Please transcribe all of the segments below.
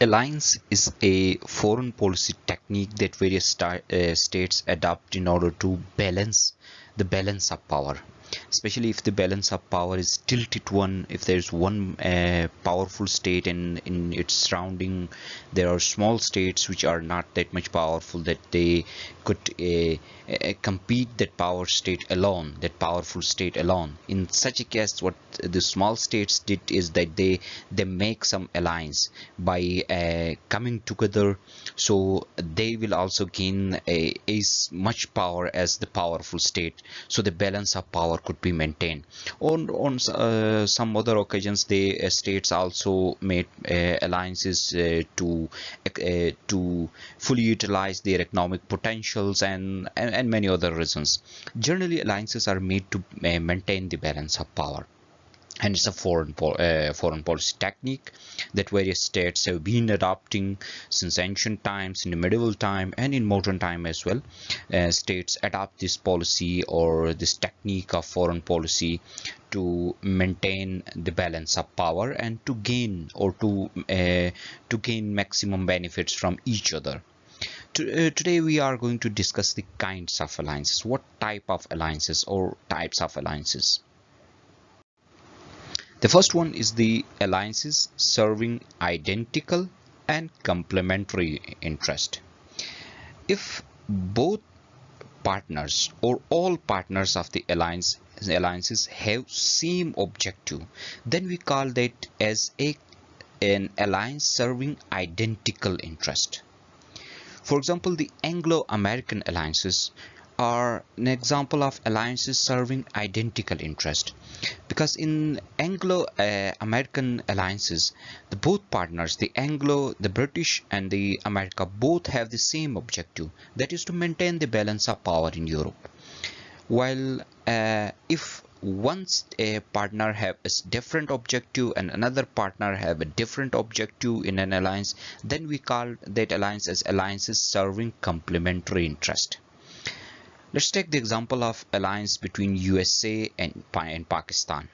Alliance is a foreign policy technique that various states adopt in order to balance the balance of power, especially if the balance of power is tilted one. If there's one powerful state and in its surrounding there are small states which are not that much powerful, that they could compete that powerful state alone. In such a case, what the small states did is that they make some alliance by coming together, so they will also gain as much power as the powerful state, so the balance of power could be maintained. On some other occasions, the states also made alliances to fully utilize their economic potentials and many other reasons. Generally, alliances are made to maintain the balance of power, and it's a foreign policy technique that various states have been adopting since ancient times, in the medieval time, and in modern time as well. States adopt this policy or this technique of foreign policy to maintain the balance of power and to gain maximum benefits from each other. Today we are going to discuss the kinds of alliances, what type of alliances or types of alliances. The first one is the alliances serving identical and complementary interest. If both partners or all partners of the alliances have same objective, then we call that as an alliance serving identical interest. For example, the Anglo-American alliances are an example of alliances serving identical interest, because in Anglo-American alliances, the both partners, the British and the America, both have the same objective, that is to maintain the balance of power in Europe. While if once a partner have a different objective and another partner have a different objective in an alliance, then we call that alliance as alliances serving complementary interest. Let's take the example of alliance between USA and Pakistan.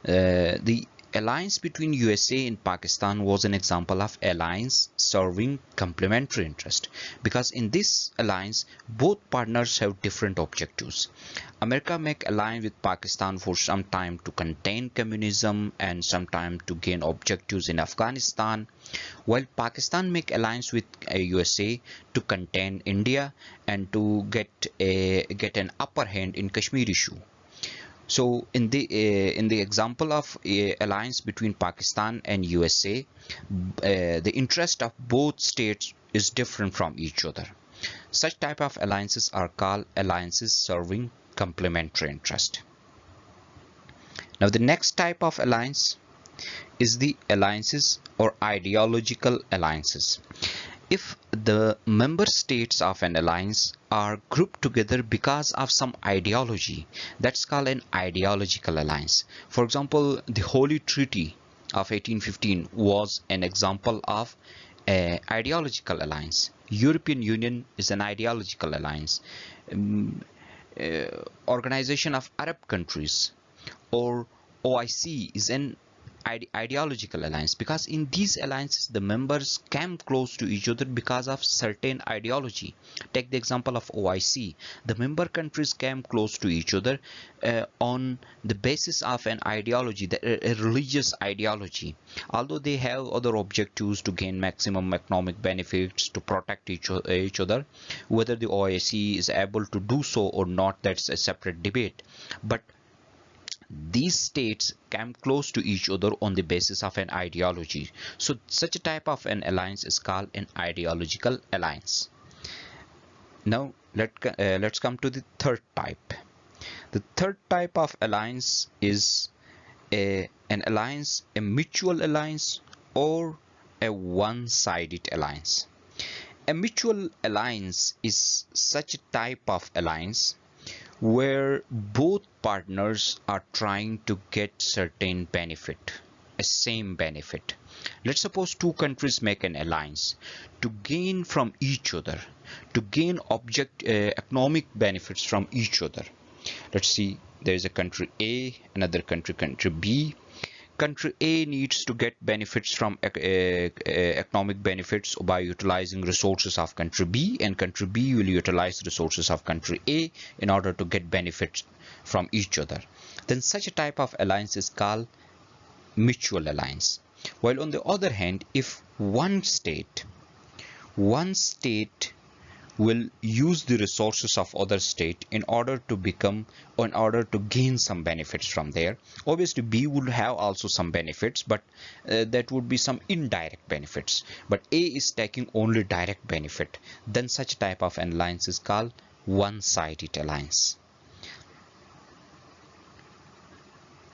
The alliance between USA and Pakistan was an example of alliance serving complementary interest, because in this alliance both partners have different objectives. America make alliance with Pakistan for some time to contain communism and some time to gain objectives in Afghanistan, while Pakistan make alliance with USA to contain India and to get an upper hand in Kashmir issue. So in the example of alliance between Pakistan and USA, the interest of both states is different from each other. Such type of alliances are called alliances serving complementary interest. Now the next type of alliance is the alliances or ideological alliances. If the member states of an alliance are grouped together because of some ideology, that's called an ideological alliance. For example, the Holy Treaty of 1815 was an example of an ideological alliance. European Union is an ideological alliance. Organization of Arab countries or OIC is an ideological alliance, because in these alliances the members came close to each other because of certain ideology. Take the example of OIC. The member countries came close to each other on the basis of an ideology, a religious ideology. Although they have other objectives to gain maximum economic benefits, to protect each other, whether the OIC is able to do so or not, that's a separate debate. But these states came close to each other on the basis of an ideology. So such a type of an alliance is called an ideological alliance. Now let's come to the third type. The third type of alliance is an alliance, a mutual alliance or a one-sided alliance. A mutual alliance is such a type of alliance where both partners are trying to get certain benefit, a same benefit. Let's suppose two countries make an alliance to gain from each other, to gain economic benefits from each other. Let's see, there is a country A, another country B. country A needs to get benefits from economic benefits by utilizing resources of country B, and country B will utilize resources of country A in order to get benefits from each other. Then such a type of alliance is called mutual alliance. While on the other hand, if one state will use the resources of other state in order to gain some benefits from there. Obviously B would have also some benefits, but that would be some indirect benefits, but A is taking only direct benefit. Then such type of alliance is called one-sided alliance.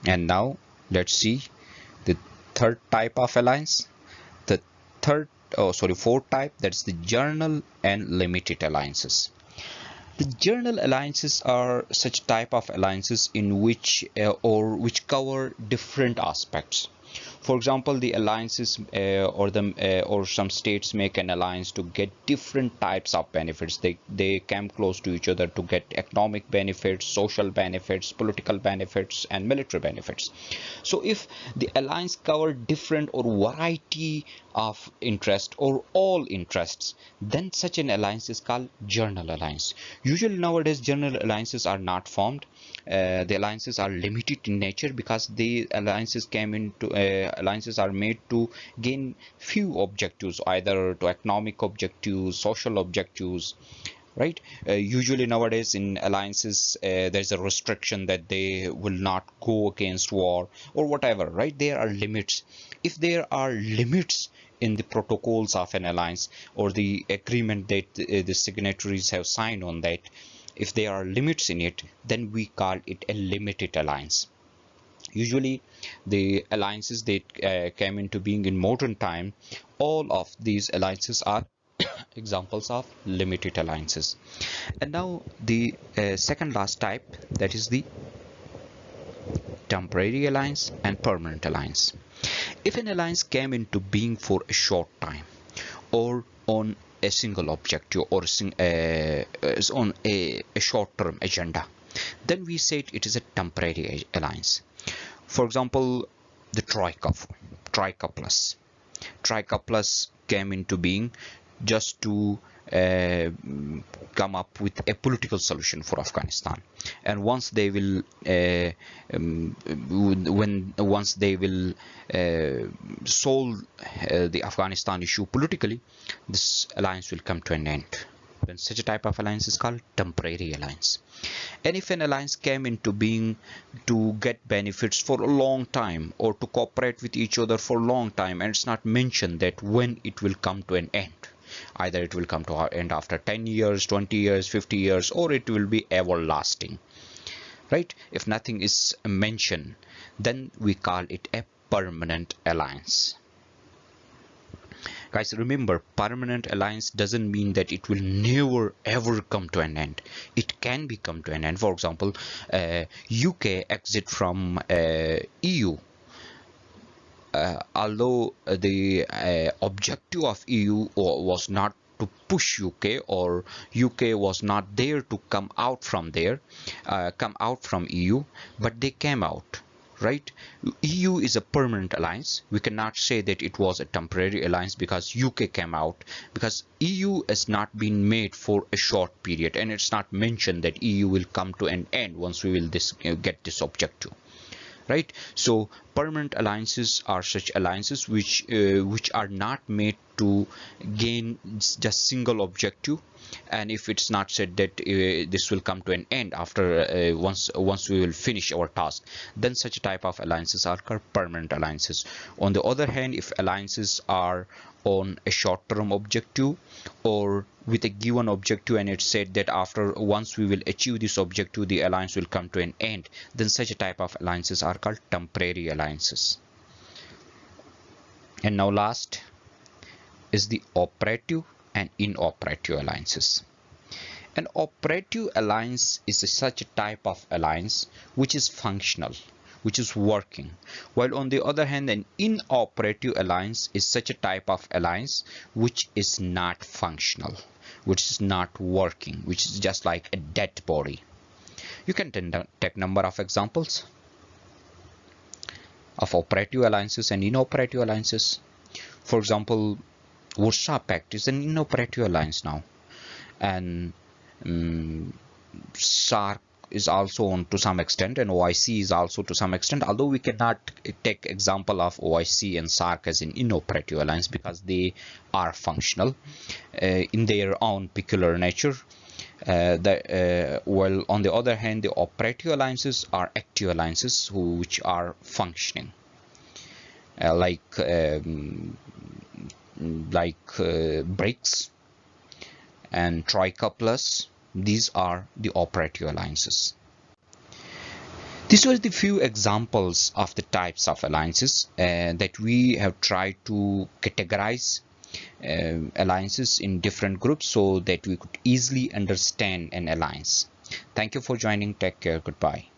And now let's see the third type of alliance. The fourth type, that's the general and limited alliances. The general alliances are such type of alliances in which cover different aspects. For example, the alliances or some states make an alliance to get different types of benefits. They come close to each other to get economic benefits, social benefits, political benefits, and military benefits. So if the alliance cover different or variety of interest or all interests, then such an alliance is called general alliance. Usually nowadays general alliances are not formed. The alliances are limited in nature because the alliances are made to gain few objectives, either to economic objectives, social objectives, right? Usually nowadays in alliances there's a restriction that they will not go against war or whatever, right? There are limits. If there are limits in the protocols of an alliance or the agreement that the signatories have signed on that, if there are limits in it, then we call it a limited alliance. Usually the alliances that came into being in modern time, all of these alliances are examples of limited alliances. And now the second last type, that is the temporary alliance and permanent alliance. If an alliance came into being for a short time or on a single objective or is on a short-term agenda, then we say it is a temporary alliance. For example, the Troika Plus came into being just to come up with a political solution for Afghanistan, and once they will solve the Afghanistan issue politically, this alliance will come to an end. Then such a type of alliance is called temporary alliance. And if an alliance came into being to get benefits for a long time or to cooperate with each other for a long time, and it's not mentioned that when it will come to an end, either it will come to an end after 10 years, 20 years, 50 years, or it will be everlasting, right? If nothing is mentioned, then we call it a permanent alliance. Guys, remember, permanent alliance doesn't mean that it will never ever come to an end. It can be come to an end. For example, UK exit from EU. Although the objective of EU was not to push UK, or UK was not there to come out from EU, but they came out, right? EU is a permanent alliance. We cannot say that it was a temporary alliance because UK came out, because EU has not been made for a short period, and it's not mentioned that EU will come to an end once we will get this objective, right? So permanent alliances are such alliances which are not made to gain just single objective, and if it's not said that this will come to an end after once we will finish our task, then such a type of alliances are called permanent alliances. On the other hand, if alliances are on a short-term objective or with a given objective, and it's said that once we will achieve this objective, the alliance will come to an end, then such a type of alliances are called temporary alliances. And now last is the operative and inoperative alliances. An operative alliance is such a type of alliance which is functional, which is working, while on the other hand, an inoperative alliance is such a type of alliance which is not functional, which is not working, which is just like a dead body. You can take number of examples. of operative alliances and inoperative alliances. For example, Warsaw Pact is an inoperative alliance now, and SARC is also on to some extent, and OIC is also to some extent, although we cannot take example of OIC and SARC as an inoperative alliance because they are functional in their own peculiar nature. Well, on the other hand, the operative alliances are active alliances which are functioning, like BRICS and Troika Plus. These are the operative alliances. These were the few examples of the types of alliances that we have tried to categorize alliances in different groups so that we could easily understand an alliance. Thank you for joining. Take care. Goodbye.